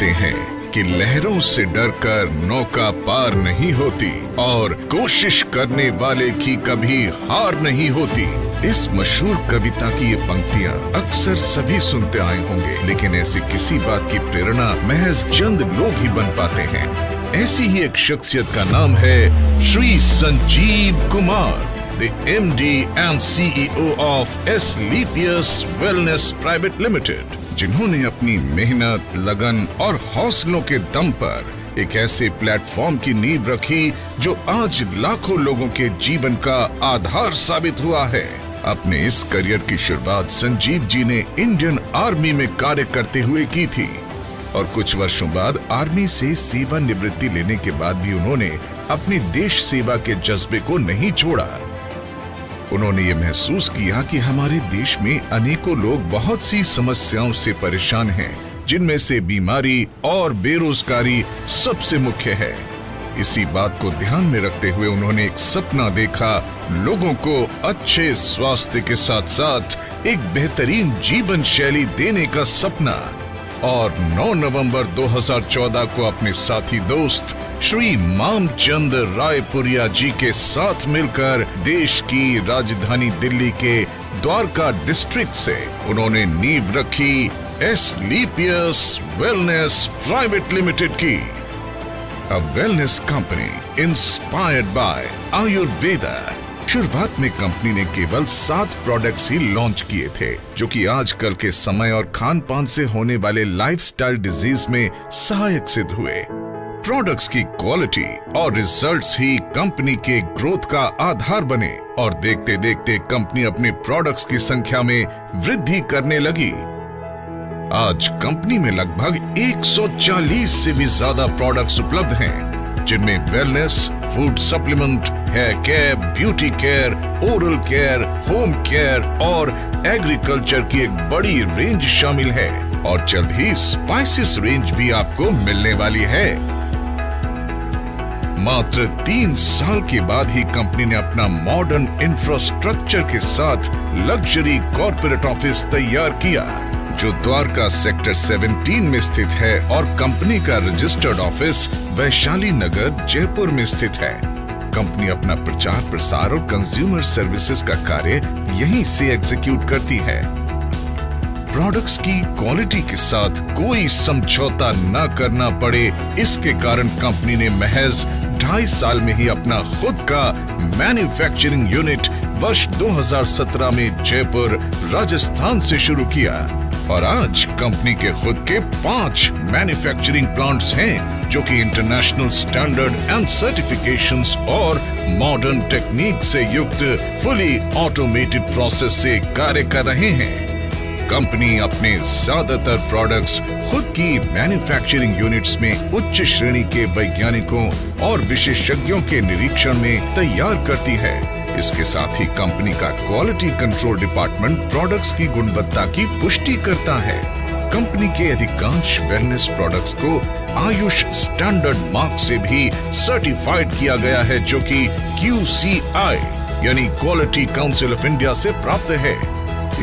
कहते हैं कि लहरों से डरकर नौका पार नहीं होती और कोशिश करने वाले की कभी हार नहीं होती। इस मशहूर कविता की ये पंक्तियां अक्सर सभी सुनते आए होंगे, लेकिन ऐसी किसी बात की प्रेरणा महज चंद लोग ही बन पाते हैं। ऐसी ही एक शख्सियत का नाम है Shri Sanjeev Kumar, the MD and CEO of Sleepius Wellness Private Limited, जिन्होंने अपनी मेहनत, लगन और हौसलों के दम पर एक ऐसे प्लेटफॉर्म की नींव रखी जो आज लाखों लोगों के जीवन का आधार साबित हुआ है। अपने इस करियर की शुरुआत संजीव जी ने इंडियन आर्मी में कार्य करते हुए की थी और कुछ वर्षों बाद आर्मी से सेवानिवृत्ति लेने के बाद भी उन्होंने अपनी देश सेवा के जज्बे को नहीं छोड़ा। उन्होंने ये महसूस किया कि हमारे देश में अनेकों लोग बहुत सी समस्याओं से परेशान हैं, जिनमें से बीमारी और बेरोजगारी सबसे मुख्य है। इसी बात को ध्यान में रखते हुए उन्होंने एक सपना देखा, लोगों को अच्छे स्वास्थ्य के साथ साथ एक बेहतरीन जीवन शैली देने का सपना। और 9 नवंबर 2014 को अपने साथी दोस्त श्री मामचंद रायपुरिया जी के साथ मिलकर देश की राजधानी दिल्ली के द्वारका डिस्ट्रिक्ट से उन्होंने नींव रखी स्लीपियस वेलनेस प्राइवेट लिमिटेड की, अ wellness company inspired by Ayurveda. शुरुआत में कंपनी ने केवल 7 प्रोडक्ट्स ही लॉन्च किए थे, जो कि आजकल के समय और खान पान से होने वाले लाइफस्टाइल डिजीज में सहायक सिद्ध हुए। प्रोडक्ट्स की क्वालिटी और रिजल्ट्स ही कंपनी के ग्रोथ का आधार बने और देखते देखते कंपनी अपने प्रोडक्ट्स की संख्या में वृद्धि करने लगी। आज कंपनी में लगभग 140 से भी ज्यादा प्रोडक्ट्स उपलब्ध हैं, जिनमें wellness, food supplement, hair care, beauty care, oral care, home care और एग्रीकल्चर की एक बड़ी रेंज शामिल है और जल्द ही स्पाइसेस रेंज भी आपको मिलने वाली है। मात्र 3 साल के बाद ही कंपनी ने अपना मॉडर्न इंफ्रास्ट्रक्चर के साथ लग्जरी कॉर्पोरेट ऑफिस तैयार किया, जो द्वारका सेक्टर 17 में स्थित है और कंपनी का रजिस्टर्ड ऑफिस वैशाली नगर जयपुर में स्थित है। कंपनी अपना प्रचार प्रसार और कंज्यूमर सर्विसेज का कार्य यहीं से एग्जीक्यूट करती है। प्रोडक्ट्स की क्वालिटी के साथ कोई समझौता न करना पड़े, इसके कारण कंपनी ने महज 2.5 साल में ही अपना खुद का मैन्युफैक्चरिंग यूनिट वर्ष 2017 में जयपुर, राजस्थान से शुरू किया और आज कंपनी के खुद के 5 मैन्युफैक्चरिंग प्लांट्स हैं, जो कि इंटरनेशनल स्टैंडर्ड एंड सर्टिफिकेशंस और मॉडर्न टेक्निक से युक्त फुली ऑटोमेटेड प्रोसेस से कार्य कर रहे हैं। कंपनी अपने ज्यादातर प्रोडक्ट्स खुद की मैन्युफैक्चरिंग यूनिट्स में उच्च श्रेणी के वैज्ञानिकों और विशेषज्ञों के निरीक्षण में तैयार करती है। इसके साथ ही कंपनी का क्वालिटी कंट्रोल डिपार्टमेंट प्रोडक्ट्स की गुणवत्ता की पुष्टि करता है। कंपनी के अधिकांश वेलनेस प्रोडक्ट्स को आयुष स्टैंडर्ड मार्क से भी सर्टिफाइड किया गया है, जो कि QCI यानी क्वालिटी काउंसिल ऑफ इंडिया से प्राप्त है।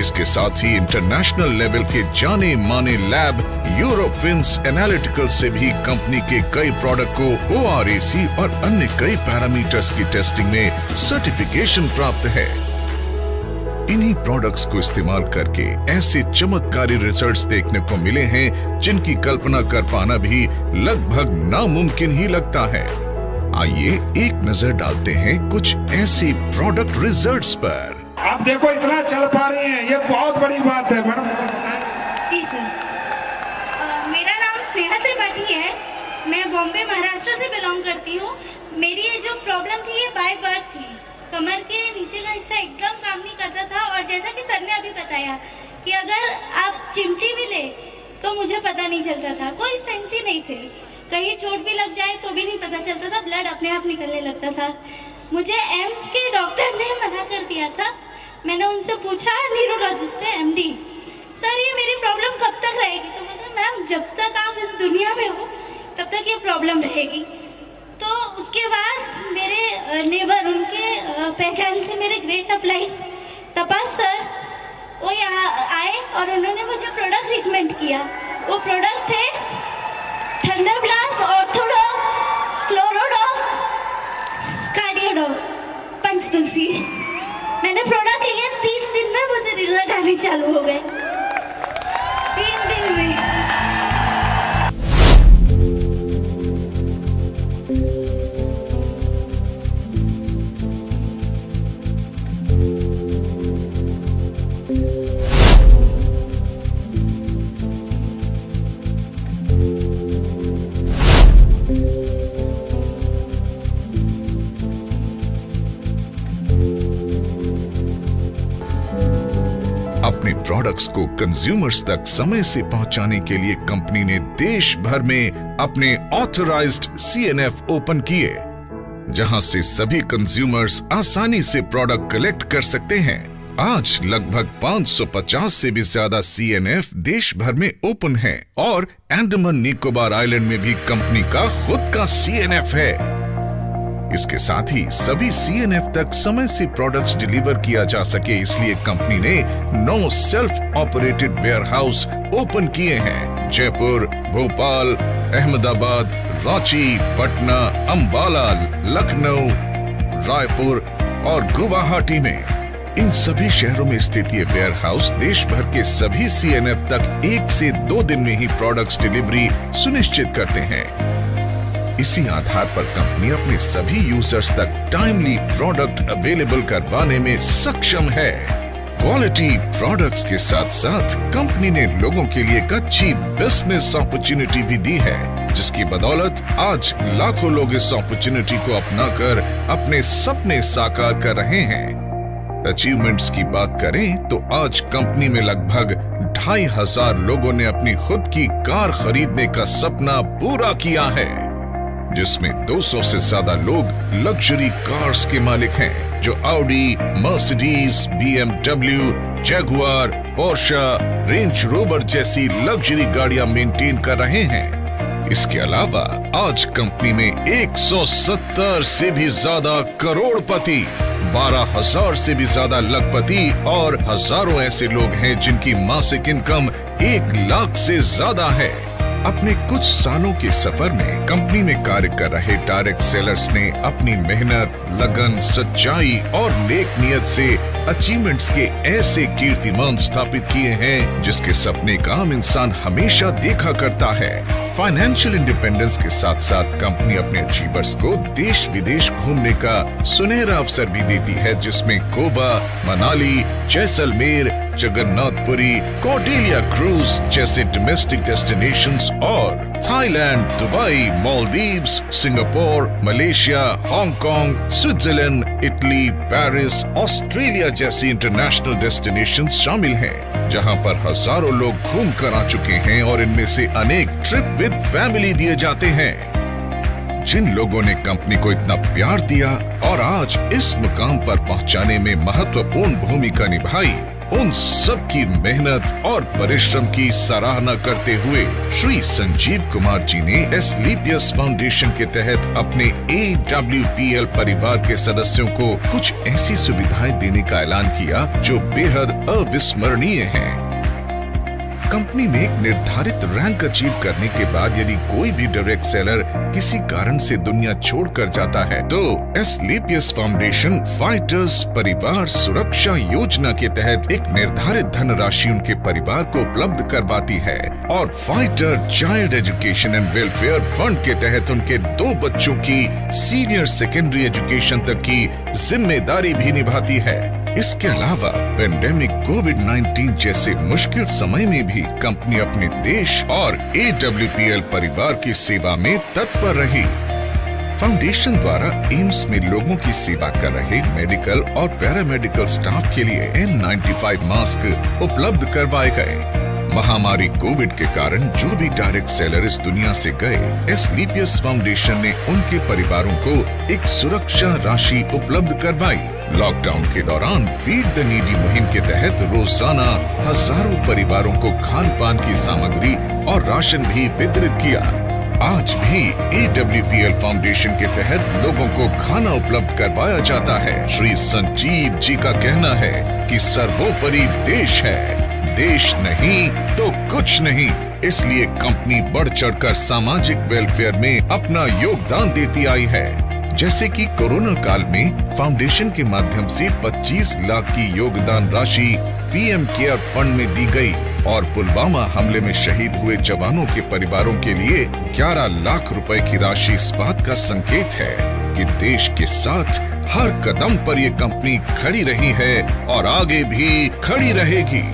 इसके साथ ही इंटरनेशनल लेवल के जाने माने लैब यूरोफिन्स एनालिटिकल से भी कंपनी के कई प्रोडक्ट को ORAC और अन्य कई पैरामीटर्स की टेस्टिंग में सर्टिफिकेशन प्राप्त है। इन्हीं प्रोडक्ट्स को इस्तेमाल करके ऐसे चमत्कारी रिजल्ट्स देखने को मिले हैं, जिनकी कल्पना कर पाना भी लगभग नामुमकिन ही लगता है। आइए एक नजर डालते हैं कुछ ऐसे प्रोडक्ट रिजल्ट्स पर। आप देखो इतना चल पा रही हैं, ये बहुत बड़ी बात है। मैडम जी सर, मेरा नाम स्नेहा त्रिपाठी है। मैं बॉम्बे महाराष्ट्र से बिलोंग करती हूँ। मेरी ये जो प्रॉब्लम थी, ये बाय बर्थ थी। कमर के नीचे का हिस्सा एकदम काम नहीं करता था और जैसा कि सर ने अभी बताया कि अगर आप चिमटी भी ले तो मुझे पता नहीं चलता था, कोई सेंस ही नहीं थे। कहीं चोट भी लग जाए तो भी नहीं पता चलता था, ब्लड अपने आप निकलने लगता था। मुझे एम्स के डॉक्टर ने मना कर दिया था। मैंने उनसे पूछा, न्यूरोलॉजिस्ट है MD, सर ये मेरी प्रॉब्लम कब तक रहेगी? तो मैं कहा मैम जब तक आप इस दुनिया में हो तब तक ये प्रॉब्लम रहेगी। तो उसके बाद मेरे नेबर, उनके पहचान से मेरे ग्रेट अपलाइन तपास सर, वो यहाँ आए और उन्होंने मुझे प्रोडक्ट रिकमेंड किया। वो प्रोडक्ट थे थंडरब्लास्ट, ऑर्थोडॉक, क्लोरोडॉक, कार्डियोडॉक, पंचतुलसी। मैंने प्रोडक्ट लिए 3 दिन में मुझे रिजल्ट आने चालू हो गए, 3 दिन में। अपने प्रोडक्ट्स को कंज्यूमर्स तक समय से पहुंचाने के लिए कंपनी ने देश भर में अपने ऑथराइज्ड CNF ओपन किए, जहां से सभी कंज्यूमर्स आसानी से प्रोडक्ट कलेक्ट कर सकते हैं। आज लगभग 550 से भी ज्यादा CNF देश भर में ओपन हैं और अंडमान निकोबार आइलैंड में भी कंपनी का खुद का CNF है। इसके साथ ही सभी CNF तक समय से प्रोडक्ट्स डिलीवर किया जा सके, इसलिए कंपनी ने 9 सेल्फ ऑपरेटेड वेयरहाउस ओपन किए हैं। जयपुर, भोपाल, अहमदाबाद, रांची, पटना, अंबाला, लखनऊ, रायपुर और गुवाहाटी में। इन सभी शहरों में स्थित ये वेयरहाउस देश भर के सभी CNF तक 1 से 2 दिन में ही प्रोडक्ट्स डिलीवरी सुनिश्चित करते हैं। इसी आधार पर कंपनी अपने सभी यूजर्स तक टाइमली प्रोडक्ट अवेलेबल करवाने में सक्षम है। क्वालिटी प्रोडक्ट्स के साथ साथ कंपनी ने लोगों के लिए एक अच्छी बिजनेस अपॉर्चुनिटी भी दी है, जिसकी बदौलत आज लाखों लोग इस अपॉर्चुनिटी को अपनाकर अपने सपने साकार कर रहे हैं। अचीवमेंट्स की बात करें तो आज कंपनी में लगभग 2500 लोगों ने अपनी खुद की कार खरीदने का सपना पूरा किया है, जिसमें 200 से ज्यादा लोग लग्जरी कार्स के मालिक हैं, जो Audi, Mercedes, BMW, Jaguar, Portia, range rover जैसी लग्जरी गाड़ियां मेंटेन कर रहे हैं। इसके अलावा आज कंपनी में 170 से भी ज्यादा करोड़पति, 12,000 से भी ज्यादा लखपति और हजारों ऐसे लोग हैं जिनकी मासिक इनकम 1 लाख से ज्यादा है। अपने कुछ सालों के सफर में कंपनी में कार्य कर रहे डायरेक्ट सेलर्स ने अपनी मेहनत, लगन, सच्चाई और नेक नियत से अचीवमेंट्स के ऐसे कीर्तिमान स्थापित किए हैं जिसके सपने का आम इंसान हमेशा देखा करता है। फाइनेंशियल इंडिपेंडेंस के साथ साथ कंपनी अपने अचीवर्स को देश विदेश घूमने का सुनहरा अवसर भी देती है, जिसमें गोवा, मनाली, जैसलमेर, जगन्नाथपुरी, कॉर्डेलिया क्रूज जैसे डोमेस्टिक डेस्टिनेशंस और Thailand, Dubai, Maldives, Singapore, Malaysia, Hong Kong, Switzerland, Italy, Paris, Australia जैसी इंटरनेशनल डेस्टिनेशंस शामिल हैं, जहां पर हजारों लोग घूम कर आ चुके हैं और इनमें से अनेक ट्रिप विद फैमिली दिए जाते हैं। जिन लोगों ने कंपनी को इतना प्यार दिया और आज इस मुकाम पर पहुंचाने में महत्वपूर्ण भूमिका निभाई, उन सब की मेहनत और परिश्रम की सराहना करते हुए श्री संजीव कुमार जी ने एस्क्लेपियस फाउंडेशन के तहत अपने AWPL परिवार के सदस्यों को कुछ ऐसी सुविधाएं देने का ऐलान किया जो बेहद अविस्मरणीय हैं। कंपनी में एक निर्धारित रैंक अचीव करने के बाद यदि कोई भी डायरेक्ट सेलर किसी कारण से दुनिया छोड़कर जाता है, तो एस्क्लेपियस फाउंडेशन फाइटर्स परिवार सुरक्षा योजना के तहत एक निर्धारित धनराशि उनके परिवार को उपलब्ध करवाती है और fighter child education and welfare fund के तहत उनके 2 बच्चों की सीनियर सेकेंडरी एजुकेशन तक की जिम्मेदारी भी निभाती है। इसके अलावा पेंडेमिक कोविड-19 जैसे मुश्किल समय में भी कंपनी अपने देश और AWPL परिवार की सेवा में तत्पर रही। फाउंडेशन द्वारा एम्स में लोगों की सेवा कर रहे मेडिकल और पैरामेडिकल स्टाफ के लिए N95 मास्क उपलब्ध करवाए गए। महामारी कोविड के कारण जो भी डायरेक्ट सेलर इस दुनिया से गए, एस्क्लेपियस फाउंडेशन ने उनके परिवारों को एक सुरक्षा राशि उपलब्ध करवाई। लॉकडाउन के दौरान फीड द नीडी मुहिम के तहत रोजाना हजारों परिवारों को खान पान की सामग्री और राशन भी वितरित किया। आज भी AWPL फाउंडेशन के तहत लोगों को खाना उपलब्ध करवाया जाता है। श्री संजीव जी का कहना है कि सर्वोपरि देश है, देश नहीं तो कुछ नहीं। इसलिए कंपनी बढ़ चढ़कर सामाजिक वेलफेयर में अपना योगदान देती आई है। जैसे कि कोरोना काल में फाउंडेशन के माध्यम से 25 लाख की योगदान राशि पीएम केयर फंड में दी गई और पुलवामा हमले में शहीद हुए जवानों के परिवारों के लिए 11 लाख रुपए की राशि इस बात का संकेत है कि देश के साथ हर कदम पर ये कंपनी खड़ी रही है और आगे भी खड़ी रहेगी।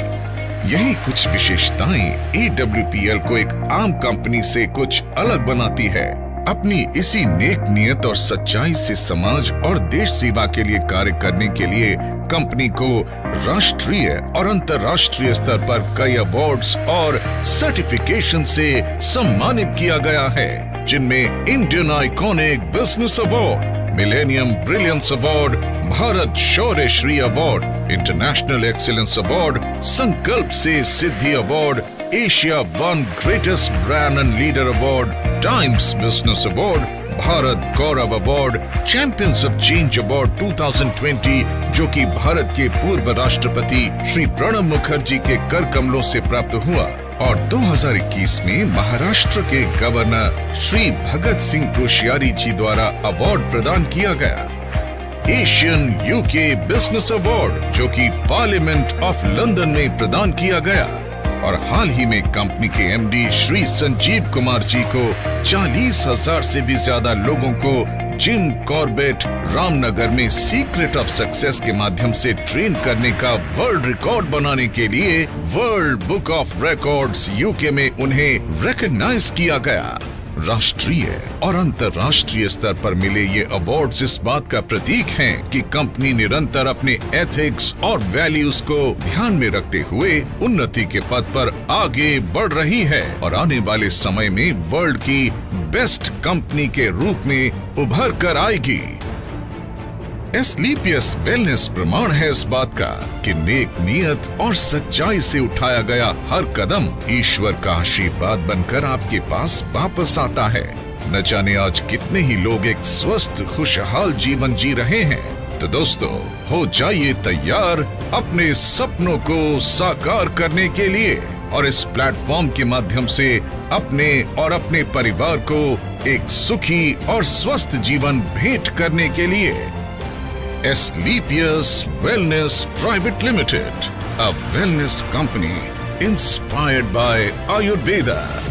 यही कुछ विशेषताएं AWPL को एक आम कंपनी से कुछ अलग बनाती है। अपनी इसी नेक नियत और सच्चाई से समाज और देश सेवा के लिए कार्य करने के लिए कंपनी को राष्ट्रीय और अंतर्राष्ट्रीय स्तर पर कई अवार्ड्स और सर्टिफिकेशन से सम्मानित किया गया है, जिनमें Indian iconic business award, millennium brilliance award, Bharat Shaurya Shri award, international excellence award, Sankalp से Siddhi award, Asia one greatest brand and leader award, Times business award, Bharat Gaurav award, champions of change award 2020 जो कि भारत के पूर्व राष्ट्रपति श्री प्रणब मुखर्जी के कर कमलों से प्राप्त हुआ, और 2021 में महाराष्ट्र के गवर्नर श्री भगत सिंह कोश्यारी जी द्वारा अवार्ड प्रदान किया गया। एशियन यूके बिजनेस अवार्ड जो कि पार्लियामेंट ऑफ लंदन में प्रदान किया गया, और हाल ही में कंपनी के एमडी श्री संजीव कुमार जी को 40,000 से भी ज्यादा लोगों को जिम कॉर्बेट रामनगर में सीक्रेट ऑफ सक्सेस के माध्यम से ट्रेन करने का वर्ल्ड रिकॉर्ड बनाने के लिए world book of records UK में उन्हें रिकॉग्नाइज किया गया। राष्ट्रीय और अंतर्राष्ट्रीय स्तर पर मिले ये अवार्ड्स इस बात का प्रतीक हैं कि कंपनी निरंतर अपने एथिक्स और वैल्यूज को ध्यान में रखते हुए उन्नति के पथ पर आगे बढ़ रही है और आने वाले समय में वर्ल्ड की बेस्ट कंपनी के रूप में उभर कर आएगी। एस्क्लेपियस वेलनेस प्रमाण है इस बात का कि नेक नियत और सच्चाई से उठाया गया हर कदम ईश्वर का आशीर्वाद बनकर आपके पास वापस आता है। न जाने आज कितने ही लोग एक स्वस्थ खुशहाल जीवन जी रहे हैं। तो दोस्तों, हो जाइए तैयार अपने सपनों को साकार करने के लिए और इस प्लेटफॉर्म के माध्यम से अपने और अपने परिवार को एक सुखी और स्वस्थ जीवन भेंट करने के लिए। Asclepius Wellness Private Limited, a wellness company inspired by Ayurveda.